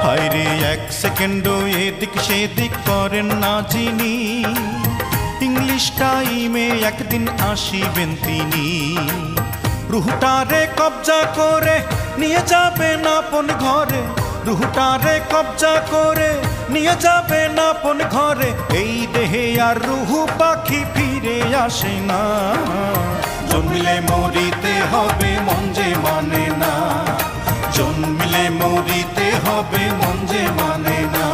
হায়রে এক সেকেন্ডও এদিক সেদিক করেন না যিনি, ইংলিশ টাইমে একদিন আসিবেন তিনি। রুহটারে কবজা করে নিয়ে যাবেন আপন ঘরে, রুহটারে কবজা করে নিয়ে যাবেন আপন ঘরে। এই দেহে আর রুহু পাখি ফিরে আসে না, জন্মিলে মরিতে হবে মন যে মানে না, জন্মিলে মরিতে হবে মন যে মানে না।